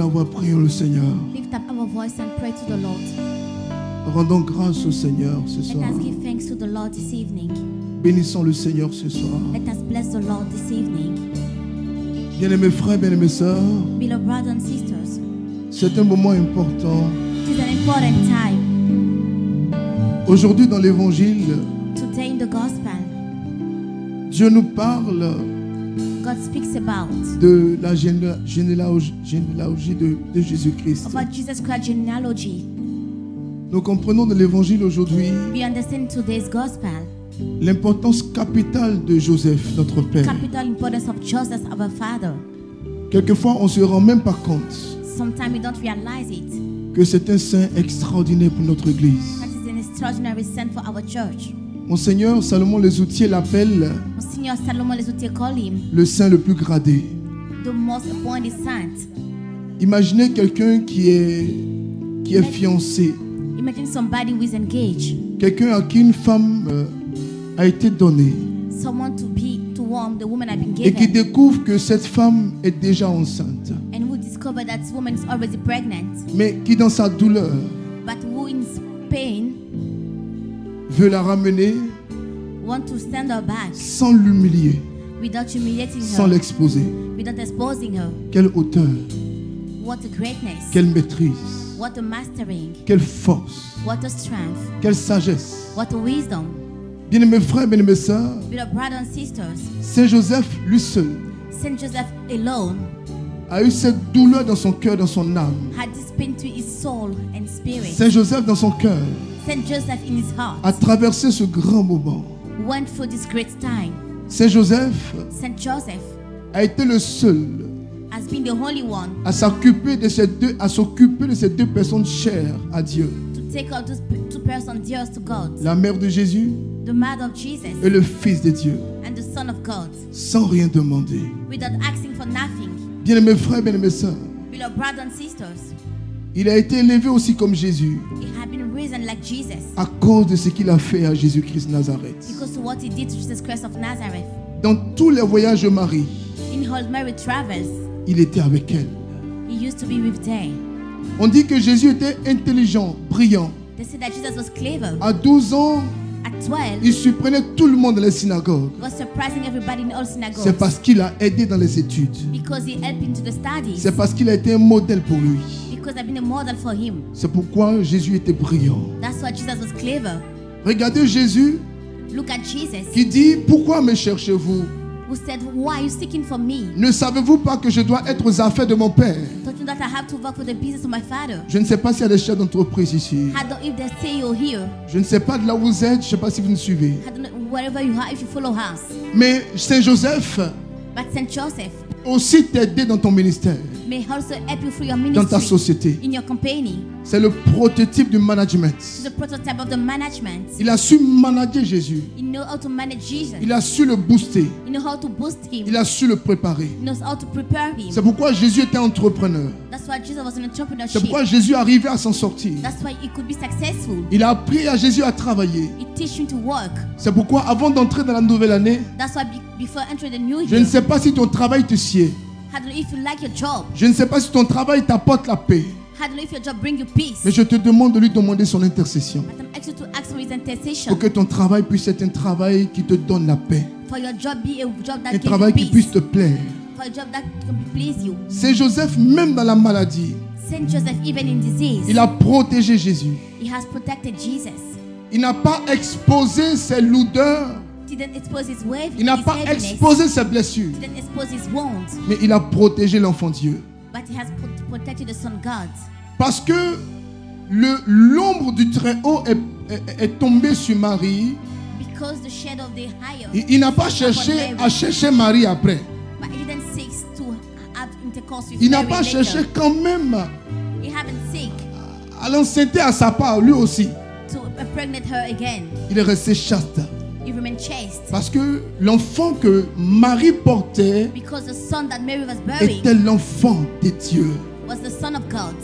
nos voix, prions le Seigneur. Lift up our voice and pray to the Lord. Rendons grâce au Seigneur ce Let soir. us give thanks to the Lord this evening. Bénissons le Seigneur ce soir. Let us bless the Lord this evening. Bien-aimés frères, bien-aimés sœurs, Beloved brothers and sisters, c'est un moment important. it is an important time. Aujourd'hui dans l'Évangile, Today in the Gospel, Dieu nous parle God speaks about de la généalogie de Jésus-Christ. about Jesus Christ genealogy. Nous comprenons de l'Évangile aujourd'hui We understand today's Gospel, l'importance capitale de Joseph, notre Père. capital importance of Joseph, our father. Quelquefois, on ne se rend même pas compte Sometimes we don't realize it. que c'est un saint extraordinaire pour notre Église. That is an extraordinary saint for our church. Monseigneur Salomon Lesoutier l'appelle Monsignor Salomon Lesoutier call him le saint le plus gradé. the most appointed saint. Imaginez quelqu'un qui est fiancé, Imagine somebody who is engaged, quelqu'un à qui une femme a été donnée someone to whom the woman had been et qui given, découvre que cette femme est déjà enceinte, and who discovered that this woman is already pregnant, mais qui dans sa douleur but who in pain veut la ramener want to send her back sans l'humilier, without humiliating sans her, l'exposer. without exposing her. Quelle hauteur, What a greatness, quelle maîtrise, what a mastering, quelle force, what a strength, quelle sagesse. what a wisdom. Bien-aimés frères, bien-aimés sœurs, Beloved brothers and sisters, Saint Joseph, lui seul, Saint Joseph alone a eu cette douleur dans son cœur, dans son âme. had this pain to his soul and spirit. Saint Joseph, dans son cœur, Saint Joseph in his heart a traversé ce grand moment. went through this great time. Saint Joseph Saint Joseph a été le seul has been the holy one à s'occuper de ces deux personnes chères à Dieu. to take out those two persons dear to God, La mère de Jésus the mother of Jesus et le Fils de Dieu, and the Son of God, sans rien demander. without asking for nothing. Bien-aimés frères, bien-aimés sœurs, Beloved brothers and sisters, il a été élevé aussi comme Jésus he had been risen like Jesus à cause de ce qu'il a fait à Jésus-Christ Nazareth. because of what he did to Jesus Christ of Nazareth. Dans tous les voyages de Marie, In her married travels, il était avec elle. he used to be with them. On dit que Jésus était intelligent, brillant. They said that Jesus was clever. À 12 ans, At 12, il surprenait tout le monde dans les synagogues. he was surprising everybody in all synagogues C'est parce qu'il a aidé dans les études. because he helped him to the studies, C'est parce qu'il a été un modèle pour lui. because I've been a model for him. C'est pourquoi Jésus était brillant. That's why Jesus was clever. Regardez Jésus Look at Jesus, qui dit, pourquoi me cherchez-vous? who said, why are you seeking for me? Ne savez-vous pas que je dois être aux affaires de mon Père? Don't you know that I have to work for the business of my father? Je ne sais pas s'il y a des chefs d'entreprise ici. I don't know if they say you're here. Je ne sais pas de là où vous êtes, je ne sais pas si vous nous suivez. I don't know wherever you are, if you follow us. Mais Saint Joseph But Saint Joseph aussi t'aider dans ton ministère, may also help you through your dans ta ministry, société. in your company. C'est le prototype du management. He's the prototype of the management. Il a su manager Jésus. You know how to manage Jesus. Il a su le booster. You know how to boost him. Il a su le préparer. He knows how to prepare him. C'est pourquoi Jésus était entrepreneur. That's why Jesus was an C'est entrepreneurship. pourquoi Jésus arrivait à s'en sortir. That's why he could be successful. Il a appris à Jésus à travailler. He teach him to work. C'est pourquoi avant d'entrer dans la nouvelle année, That's why before entering the new je ne year, sais pas si ton travail te sied. I don't know if you like your job. Je ne sais pas si ton travail t'apporte la paix. I don't know if your job brings you peace. Mais je te demande de lui demander son intercession. But I'm asking you to ask for his intercession. Pour que ton travail puisse être un travail qui te donne la paix. For your job be a job that Un gives travail you qui peace. puisse te plaire. For a job that can please you. C'est Joseph, même dans la maladie, Saint Joseph, even in disease, il a protégé Jésus. he has protected Jesus. Il n'a pas exposé ses lourdeurs. Didn't expose his wave, Il n'a his pas heaviness. exposé ses blessures. Didn't expose his wounds. Mais il a protégé l'enfant Dieu. But he has protected the Son God. Parce que l'ombre du Très-Haut est tombée sur Marie. Because the shadow of the higher. Il n'a pas cherché à chercher Marie après. But he didn't seek to have intercourse with Il n'a Mary pas later. cherché quand même He haven't seek à l'enceinte à sa part, lui aussi. to impregnate her again. Il est resté chaste. He remained chaste. Parce que l'enfant que Marie portait Because the son that Mary was bearing était l'enfant de Dieu. was the Son of God.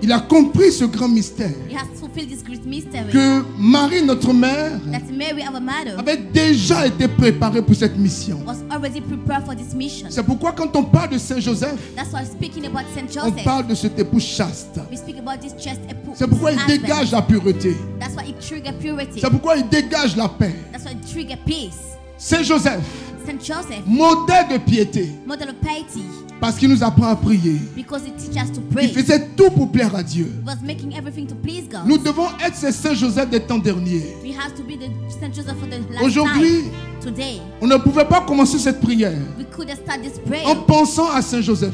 il a compris ce grand mystère. He has fulfilled this great mystery. Que Marie, notre mère, That Mary, our mother, avait déjà été préparée pour cette mission. was already prepared for this mission. C'est pourquoi quand on parle de Saint Joseph, That's why speaking about Saint on Joseph, parle de cet époux chaste. we speak about this just C'est pourquoi il husband. dégage la pureté. That's why it trigger purity. C'est pourquoi il dégage la paix. That's why it trigger peace. Saint Joseph, Saint Joseph, modèle de piété, model of piety, parce qu'il nous apprend à prier. because it teaches us to Il pray. faisait tout pour plaire à Dieu. He was making everything to please God. Nous devons être ces Saint Joseph des temps derniers. We have to be the Saint Joseph for the last Aujourd'hui, time. Today, on ne pouvait pas commencer cette prière we could have started this prayer en pensant à Saint Joseph,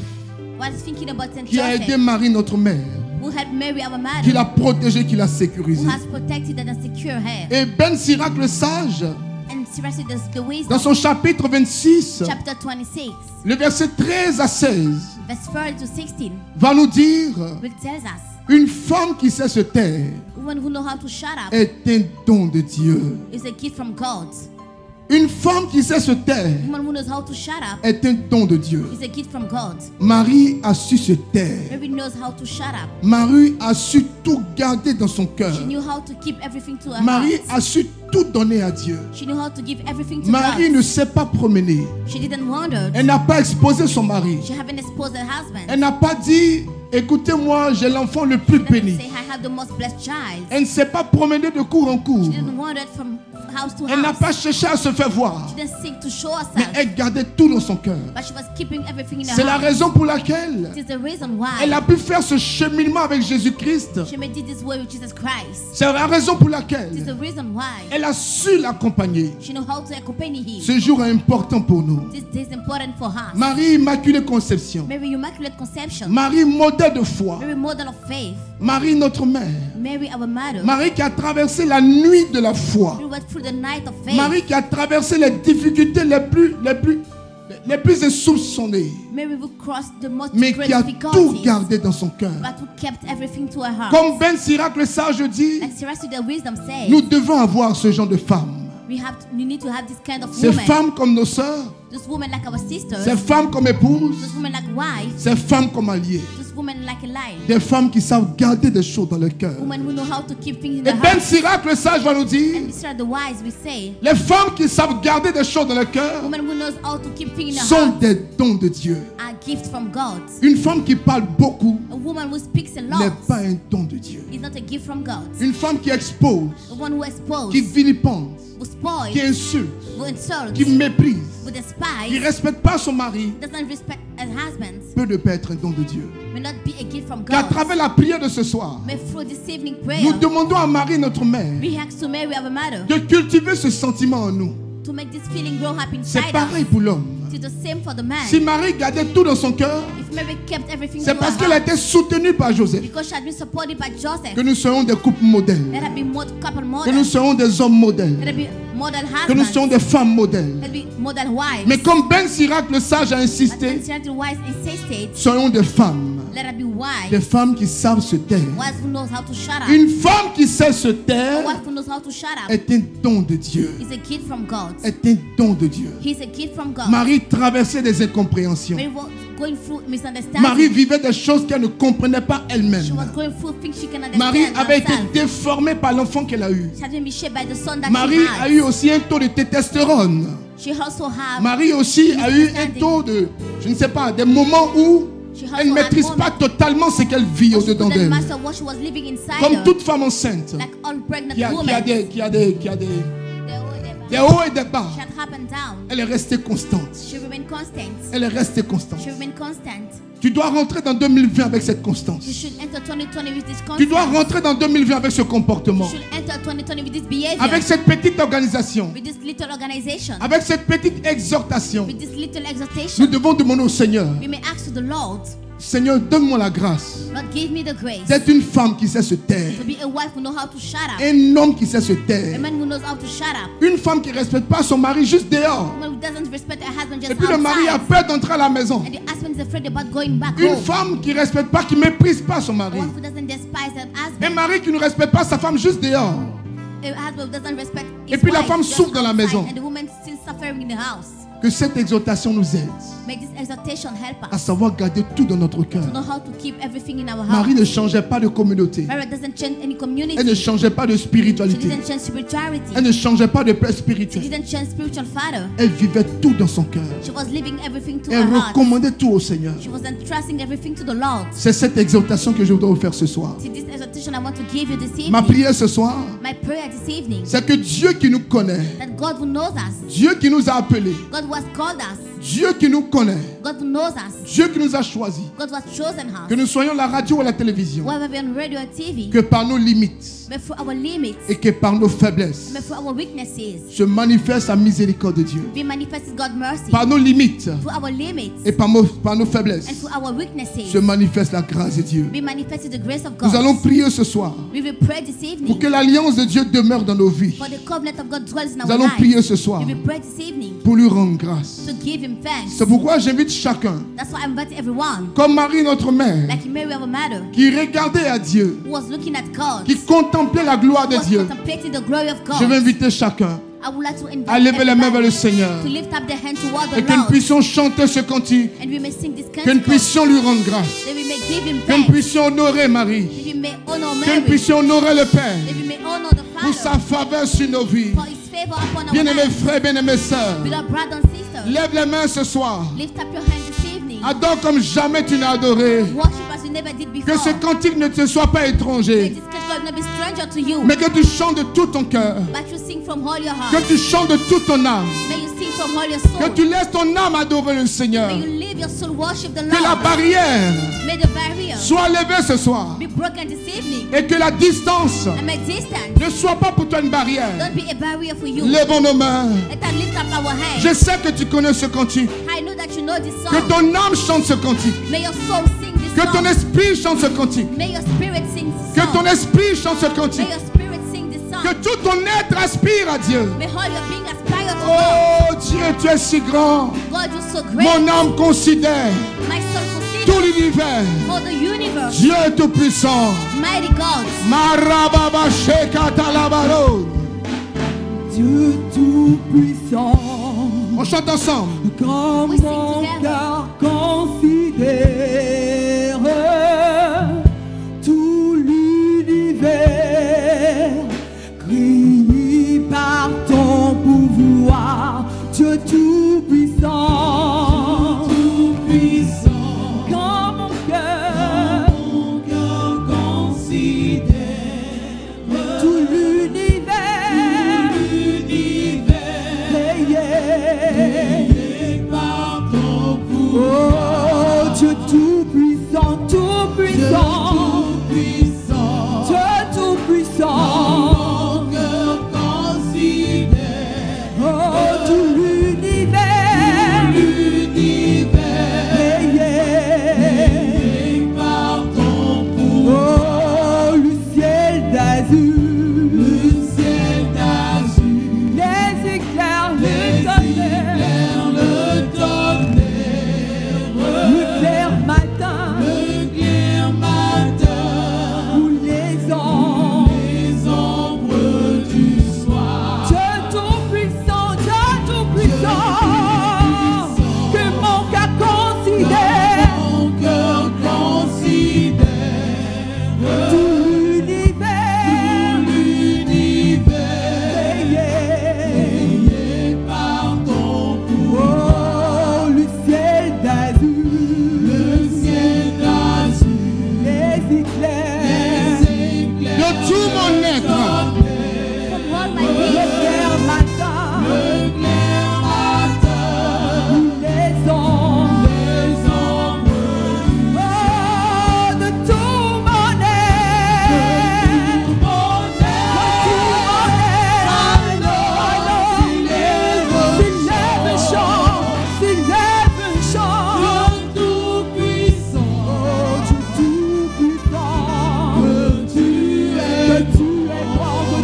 while thinking about Saint qui a aidé Joseph, Marie, notre mère, who helped Mary, our qui mother, l'a protégée, qui l'a sécurisée. who has protected and secured her. Et Ben Sirac le sage, And seriously, the dans wisdom, son chapitre 26, chapter 26, le verset 13 à 16, verse 4 to 16, va nous dire: will tell us, une femme qui sait se taire women who know how to shut up est un don de Dieu. is a gift from God. Une femme qui sait se taire Woman who knows how to shut up est un don de Dieu. is a gift from God. Marie a su se taire. Mary knows how to shut up. Marie a su tout garder dans son cœur. She knew how to keep everything to her Marie heart. a su tout donner à Dieu. She knew how to give everything to Marie God. ne s'est pas promenée. She didn't wander. Elle n'a pas exposé son mari. She haven't exposed her husband. Elle n'a pas dit: écoutez-moi, j'ai l'enfant le plus She didn't béni. say, I have the most blessed child. Elle ne s'est pas promenée de cour en cour. She didn't wander from house to Elle n'a house. pas cherché à se faire voir. She didn't seek to show Mais herself. elle gardait tout dans son cœur. But she was keeping everything in her C'est la heart. raison pour laquelle It is the reason why elle a pu faire ce cheminement avec Jésus-Christ. she made it this way with Jesus Christ. C'est la raison pour It is laquelle the reason why elle a su l'accompagner. she know how to accompany him. Ce jour est important pour nous. This day is important for us. Marie Immaculée Conception. Mary, Immaculate Conception. Marie modèle de foi. Mary, model of faith. Marie notre mère. Mary, our mother. Marie qui a traversé la nuit de la foi. She went through the night of faith. Marie qui a traversé les difficultés les plus insoupçonnées. Mary who crossed the most Mais great qui a tout difficulties, gardé dans son cœur. but who kept everything to her heart. Comme Ben Sirac le sage dit, Like seriously, the wisdom says, nous devons avoir ce genre de femmes. we need to have this kind of Ces woman. femmes comme nos sœurs, This woman like our sisters. ces femmes comme épouses, This woman like wife. ces femmes comme alliées. This woman like a lion. Des femmes qui savent garder des choses dans le cœur. Woman who know how to keep things in Et the Ben heart. Sirac le sage va nous dire, And these are the wise we say. les femmes qui savent garder des choses dans le cœur Woman who knows how to keep things in the sont heart des dons de Dieu. are gifts from God. Une femme qui parle beaucoup A woman who speaks a n'est lot pas un don de Dieu. is not a gift from God. Une femme qui expose, The one who exposes, qui vilipende, who spoils, qui insulte, who insults, qui méprise, who qui despises, ne respecte pas son mari, doesn't respect her husband, peut ne pas être un don de Dieu. may not be a gift from Qu'à God. travers la prière de ce soir, May through this evening prayer, nous demandons à Marie, notre mère, we ask to Mary our mother de cultiver ce sentiment en nous. to make this feeling grow up C'est inside pareil us. pour l'homme. It's the same for the man. Si Marie gardait tout dans son cœur, If Mary kept everything c'est to parce her qu'elle a heart, été soutenue par Joseph because she had been supported by Joseph, que nous serons des couples modèles, let her be couple que nous model, serons des hommes modèles, let her be model que nous serons husband, des femmes modèles. let her be model wives. Mais comme Ben Sirac le sage a But insisté, when Sarah the wise insisted, soyons des femmes, let her be des wise, femmes qui savent se taire. wise who knows how to shut up. Une femme qui sait se A taire wife who knows how to shut up est un don de Dieu. is a gift from God. Est un don de Dieu. He's a gift from God. Marie traversait des incompréhensions. Mary was going through misunderstanding. Marie vivait des choses qu'elle ne comprenait pas elle-même. She was going through things she can Marie understand avait été herself. déformée par l'enfant qu'elle a eu. She had been shaped by the son that Marie she a had. eu aussi un taux de testostérone. She also had Marie aussi a eu un taux de, je ne sais pas, des moments où she also elle ne had maîtrise pas moments totalement ce qu'elle vit where she au-dedans couldn't d'elle. master what she was living inside Comme her. toute femme enceinte, Like all pregnant qui a women. des hauts et des bas, She had up and down. elle est restée constante. She remained constant. Elle est restée constante. She remained constant. Tu dois rentrer dans 2020 avec cette constance. You should enter 2020 with this Tu dois constant. rentrer dans 2020 avec ce comportement. You should enter 2020 with this behavior. Avec cette petite organisation. With this little organization. Avec cette petite exhortation. With this little Nous exhortation. devons demander au Seigneur, We may ask to the Lord, Seigneur, donne-moi la grâce Lord, give me the grace d'être une femme qui sait se taire. to be a wife who knows how to shut up. Un homme qui sait se A taire. man who knows how to shut up. Une femme qui ne respecte pas son mari juste dehors. A man who doesn't respect her husband just Et puis le mari a outside. peur d'entrer à la maison. And the husband is afraid about going back Une home. femme qui ne respecte pas, qui ne méprise pas son A mari. wife who doesn't despise her Un husband. mari qui ne respecte pas sa femme juste dehors. A husband who doesn't respect his Et puis la wife femme just souffre dans la outside, maison. And the woman still suffering in the house. Que cette exhortation nous aide May this exhortation help à us savoir garder tout dans notre cœur. to know how to keep everything in our heart. Marie ne changeait pas de communauté. Mary doesn't change any Elle ne community. changeait pas de She spiritualité. didn't change spirituality. Elle ne changeait pas de père She spirituel. didn't change spiritual father. Elle vivait tout dans son cœur. She was leaving everything to Elle her heart. recommandait tout au Seigneur. She was entrusting everything to the Lord. C'est cette exhortation que je voudrais vous faire ce soir. See, this exhortation I want to give you this Ma evening. prière ce soir, My prayer this evening. c'est que Dieu qui nous connaît, That God who knows us, Dieu qui nous a appelés, God who has called us, Dieu qui nous connaît, God who knows us, Dieu qui nous a choisis, God who has chosen que us, nous soyons la radio ou la télévision, whether we're on radio or TV, que par nos limites but for our limits, et que par nos faiblesses but for our weaknesses, se manifeste la miséricorde de Dieu. we manifest God's mercy. Par nos limites For our limits et par nos and faiblesses for our weaknesses, se manifeste la grâce de Dieu. we manifest the grace of Nous allons God. prier ce soir We will pray this pour evening que l'alliance de Dieu demeure dans nos vies. for the covenant of God dwells in Nous our allons lives. prier ce soir We will pray this evening pour lui rendre grâce. to give Him thanks. C'est pourquoi j'invite chacun, That's why I invite everyone, comme Marie notre mère, like Mary our mother, qui regardait à Dieu, who was looking at God, qui contemplait la gloire de who was Dieu. contemplating the glory of Je vais God. inviter chacun I would like to invite à lever les mains vers everybody le Seigneur to lift up their hand toward et the que nous Lord, puissions chanter ce cantique, and we may sing this que nous canticle, puissions lui rendre grâce, that we may give Him que nous thanks, puissions honorer Marie, that we may honor que nous Mary, puissions honorer le Père that we may honor the pour sa Father faveur sur nos vies. for His favor upon our Bien-aimés lives. frères, bien-aimés sœurs, Beloved brothers and sisters, lève les mains ce soir. lift up your hand this evening. Adore comme jamais tu n'as adoré. Worship as you never did Que ce before. cantique ne te soit pas May étranger, this canticle not be stranger to you, mais que tu chantes de tout ton cœur, but you sing from all your que heart. tu chantes de toute ton âme, May you sing from all your que soul. tu laisses ton âme adorer le Seigneur. May you live your soul worship the Que la Lord. barrière May the barrier soit levée ce soir be broken this evening, et que la distance and may distance ne soit pas pour toi une barrière. don't be a barrier for you. Lèvons nos mains. Let us lift up our hands. Je sais que tu connais ce cantique. I know that you know this Que song. ton âme chante ce cantique. May your soul sing this Que ton song. esprit chante ce cantique. May your spirit sing this Que song. ton esprit chante ce May cantique. your spirit sing this song. Que tout ton être aspire à Dieu. May all your being aspire to God. Oh Dieu, tu es si grand. God, you're so great. Mon âme considère My soul tout considers l'univers. all the universe. Dieu est tout puissant. Mighty God. Marababa shekatalabaro. Dieu tout-puissant, On chante ensemble. quand We sing mon together. cœur considère tout l'univers, créé par ton pouvoir, Dieu tout-puissant, quand mon cœur considère tout l'univers, créé par ton pouvoir. Oh, Dieu tout-puissant, tout-puissant, Dieu tout-puissant. Oh, tout l'univers, créé par ton pouvoir. Oh, le ciel d'azur, les éclairs, le tonnerre, le clair matin, ou les ombres du soir. Dieu tout-puissant, que mon cœur considère tout l'univers, créé par ton pouvoir. Oh, le ciel d'azur, les éclairs, De tout mon être. From all my le being. clair matin, ou les ombres. Oh, de tout mon être, s'il lève un chant, s'il lève un chant, tout-puissant, oh, Dieu tout-puissant, que tu es grand, que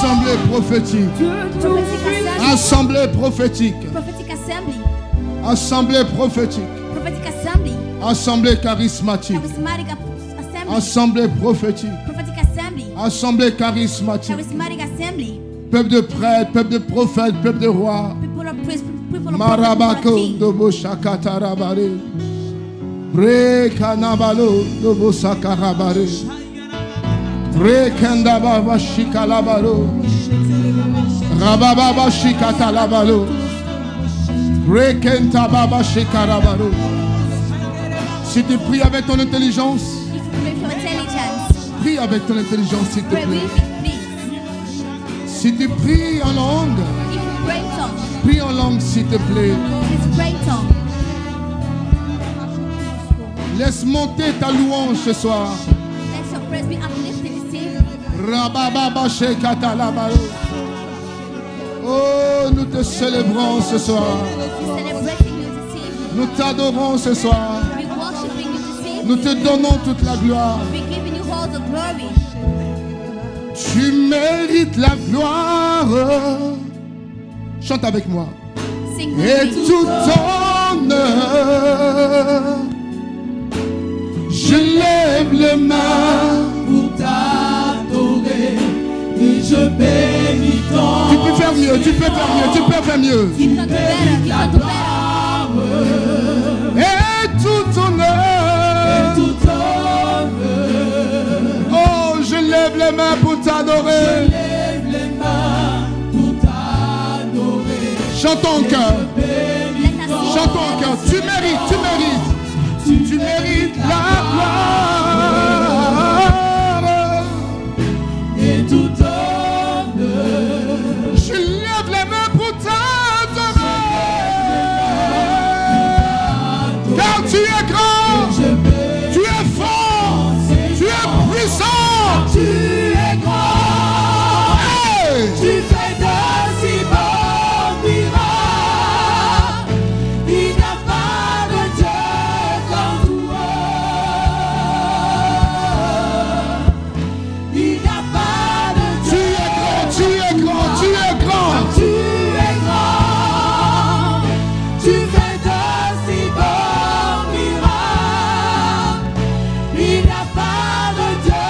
Assemblée prophétique. Assemblée prophétique. Prophetic assembly. Assemblée prophétique. Prophetic assembly. Assemblée charismatique. Charismatic assembly. Assemblée prophétique. Prophetic assembly. Assemblée charismatique. Charismatic assembly. Peuple de prêtres, peuple de prophètes, peuple de rois. People of priests, people of prophets, people Marabako of kings. dobo shakatarabare. Brekanabalo dobo sakarabare. Brekandaba shikalabaro. Rababa shikatalabalo. Brekentababa shikarabaro. Si tu pries avec ton intelligence, If you pray from intelligence, prie avec ton intelligence s'il te pray plaît. with me, please. Si tu pries en langue, If you pray in tongues, prie en langue s'il te plaît. please pray in tongues. Laisse monter ta louange ce soir. Let your praise be uplifted this evening. Rababa shekatalabalo. Oh, nous te célébrons ce soir. We're celebrating you this evening. Nous t'adorons ce soir. We're worshiping you this evening. Nous te donnons toute la gloire. We're giving you all the glory. Tu mérites la gloire. Chante avec moi. Sing Et with me. tout honneur. Je lève les mains. Pour t'adorer, et je bénis ton Tu peux faire mieux, tu peux faire mieux, tu peux faire mieux. You can do better. You can do better. Et tout honneur. tout honneur. Oh, je lève les mains pour t'adorer. Lève les mains pour t'adorer. Chantons en cœur. Let us sing Chantons en cœur. Tu mérites, tu mérites. Tu mérites la gloire. Et tout honneur. Je lève les mains pour t'adorer. Car tu es grand. Tu es fort. Tu es puissant. Tu es grand. Hey! Tu fais de si beaux miracles. Il n'y a pas de Dieu comme toi. Il n'y a pas de Tu Dieu. es grand, tu es grand, tu es grand. Tu es grand. Tu fais de si beaux miracles. Il n'y a pas de Dieu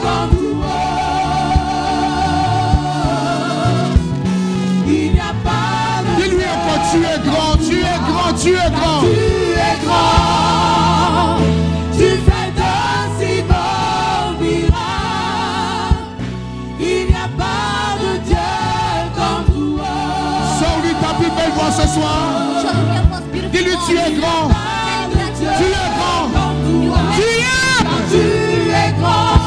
comme toi. Il n'y a pas de Dieu. Dis-lui encore, tu es grand, tu es grand, tu es grand. Tu es grand. Tu fais de si beaux miracles. Il n'y a pas de Dieu comme toi. Sors-lui ta plus belle voix ce soir. Show him your most beautiful Dis-lui, tu es voice. grand. Tell him that Tu es grand. you are Tu es. Tu es grand,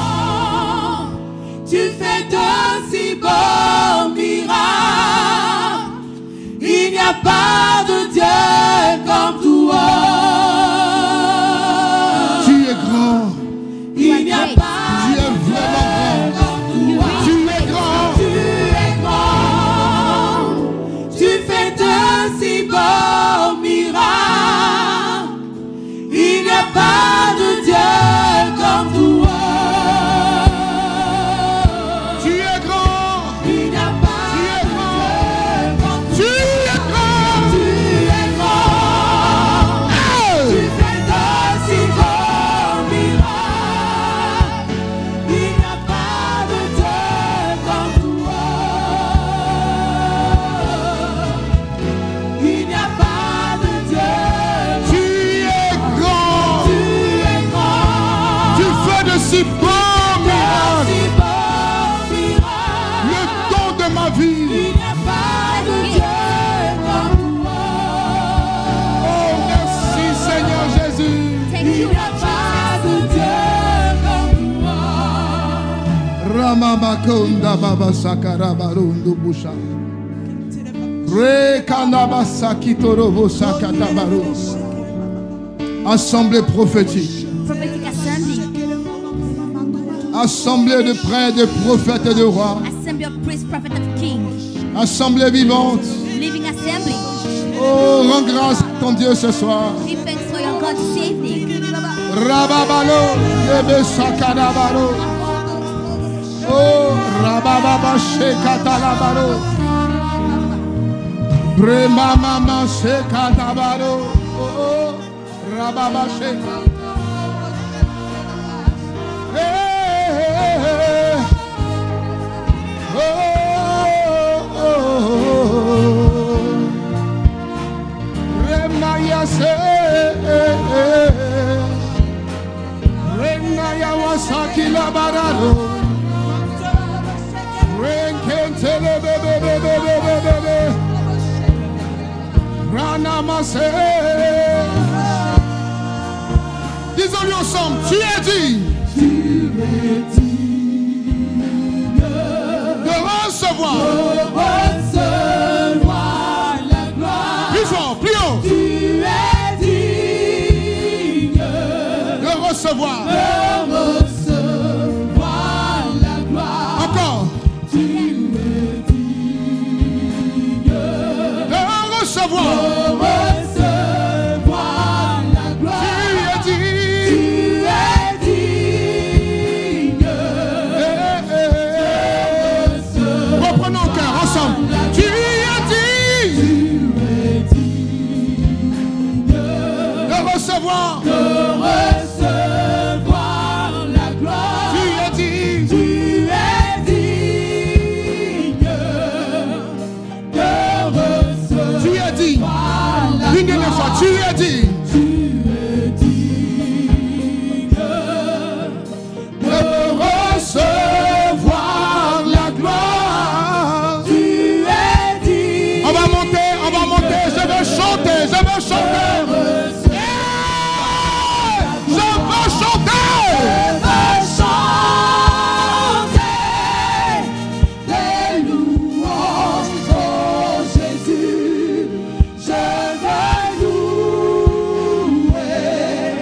tu fais de si beaux miracles. Il n'y a pas de Dieu comme toi. Tu es grand. Il n'y a pas Tu es vraiment grand. Tu es grand. Tu es grand, tu fais de si beaux miracles. Il n'y a pas de Dieu comme toi. Tu es grand. Il n'y a pas Tu es de grand. Dieu comme Tu es grand. tu es grand. Hey! Tu fais de si beaux miracles. Il n'y a pas de Dieu comme toi. Il n'y a pas de Dieu comme Tu es grand. tu es grand. Tu fais de si beaux miracles. Si beaux miracles. Le don de ma vie. Il n'y a pas de Dieu comme toi. Oh, merci Seigneur Jésus. Thank Il you, n'y a pas de Dieu comme toi. Ramabakonda baba sakarabarundo busha. Rekanda sakitorobo sakatabaru. Assemblée prophétique. prophetic assembly. Assemblée de prêtres, de prophètes et de rois. Assembly of priests, prophet of kings. Assemblée vivante. Living assembly. Oh, rends grâce à ton Dieu ce soir. Give thanks for your God this evening. Rababalo, Yebe Sakarabaro. Oh, Rabababa shekata labaro. Brema mama shekata baro. Oh, rababa shekata. Hey, oh, Remaya se. Remaya wasaki labarado. Renkentele bebe. Ranamase. Disons-le ensemble, tu es digne de recevoir la gloire. Plus fort, plus haut. Tu es digne de recevoir la gloire. Encore. Tu es digne de recevoir la gloire. Tu es digne. Reprenons au cœur ensemble. Tu es digne de recevoir la gloire. Tu es digne. Tu es digne de recevoir. Tu es digne. Une dernière fois, tu es digne. De recevoir la gloire. Tu es digne. On va monter, je veux chanter. Je veux chanter. Des louanges, oh Jésus. Je veux louer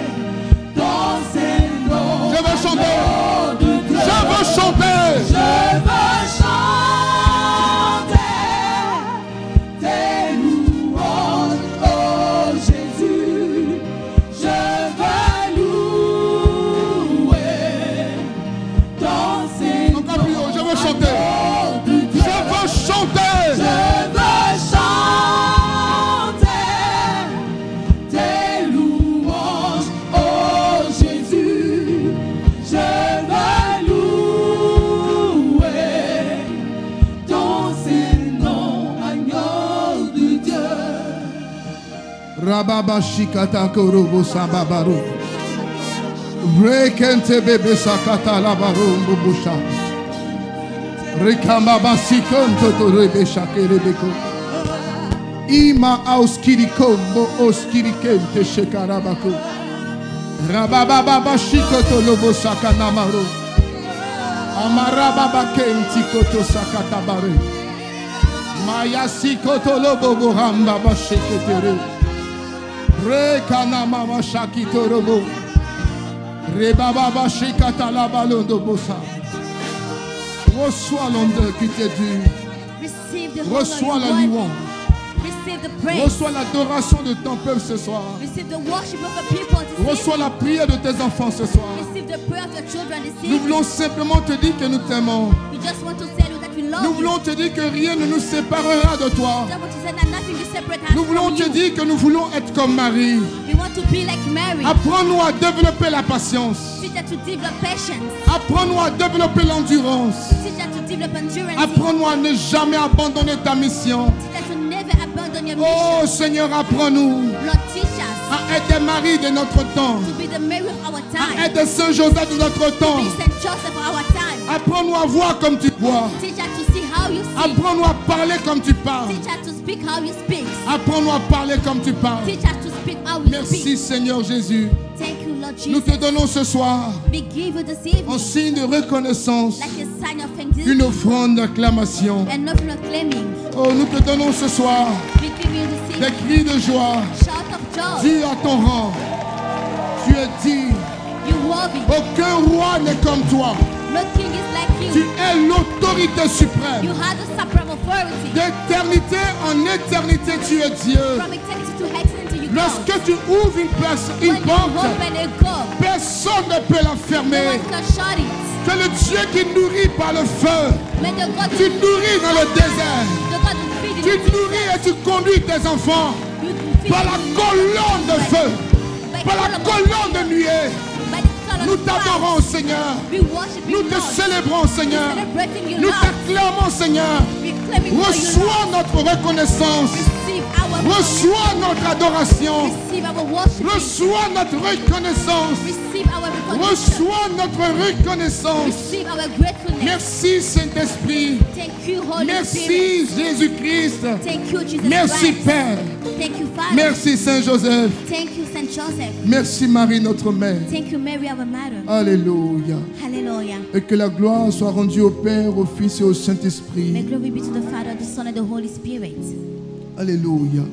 dans ses noms. Je veux chanter. Je veux chanter tes louanges, oh Jésus. Je veux louer dans ces Encore plus haut, je veux chanter. Je veux chanter. Je veux chanter tes louanges, oh Jésus. Je veux louer dans ces noms, agneau de Dieu. Rababa shikata korobo sababaro. Rekente bebe sakata labaro mbubusha. Rekambaba sikonto to rebesha kerebeko. Ima auskirikombo oskirikente shekarabako. Rababa shikoto lobo sakanamaro. Amarababa kenti koto sakatabare. Maya sikoto lobo bohamba basheketere. Rekana mama shakito robo. Rebaba shikata la balondo bosa. Reçois l'honneur qui t'est dû. Receive the Reçois la honor you louange. want. Receive the praise. Reçois l'adoration de ton peuple ce soir. Receive the worship of the people this Reçois la prière de tes enfants ce soir. Receive the prayer of your children this Nous evening. voulons simplement te dire que nous t'aimons. We just want to tell you that we love Nous you. voulons te dire que rien ne nous séparera de toi. We just want to say that nothing will separate us Nous voulons from te you. dire que nous voulons être comme Marie. We want to be like Mary. Apprends-nous à développer la patience. Teach us to develop patience. Apprends-nous à développer l'endurance. Teach us to develop endurance. Apprends-nous à ne jamais abandonner ta mission. Teach us to never abandon your Oh mission. Seigneur, apprends-nous Lord, teach us à être des maris de notre temps, to be the Mary of our à time. être des Saint Joseph de notre temps. Be Saint Joseph of our time. Apprends-nous à voir comme tu vois. Teach us to see how you see. Apprends-nous à parler comme tu parles. Teach us to speak how you speak. Apprends-nous à parler comme tu parles. Teach us to speak how you Merci speak. Seigneur Jésus. Thank you, Lord Nous Jesus. te donnons ce soir, We give you this en evening signe de reconnaissance, like a sign of thanksgiving une offrande d'acclamation. and not for claiming. Oh, nous te donnons ce soir We give you this des evening cris de joie. shout of joy. Dis à ton rang, tu es digne. You worthy. Aucun roi n'est comme toi. No king is like Tu you. es l'autorité You suprême. have the supreme authority. D'éternité en éternité, tu es Dieu. From eternity to eternity, you Lorsque tu ouvres une place, une when you porte, open a door, personne ne peut la no fermer. one can shut it. Tu es le Dieu qui nourrit par le feu. May the God Tu nourris dans le désert. the God who feed Tu in the nourris et tu conduis tes enfants you feed par la colonne de feu, par la colonne de nuée. by the color Nous of fire. t'adorons, Seigneur. We worship Nous you, te Lord. célébrons, Seigneur. Celebrating you, Nous Lord. t'acclamons, Seigneur. We claiming for you, Reçois Lord. notre reconnaissance. Receive our Reçois notre adoration. receive our worship. Reçois notre reconnaissance. Receive our recognition. Reçois notre reconnaissance. Receive our gratefulness. Merci, Saint-Esprit. Thank you, Holy Spirit. Merci, Jésus-Christ. Thank you, Jesus Merci, Christ. Père. Thank you, Father. Merci, Saint-Joseph. Thank you, Saint Joseph. Merci, Marie, notre mère. Thank you, Mary, our mother. Alléluia. Hallelujah. Et que la gloire soit rendue au Père, au Fils et au May Saint-Esprit. glory be to the Father, the Son, and the Holy Spirit. Alléluia.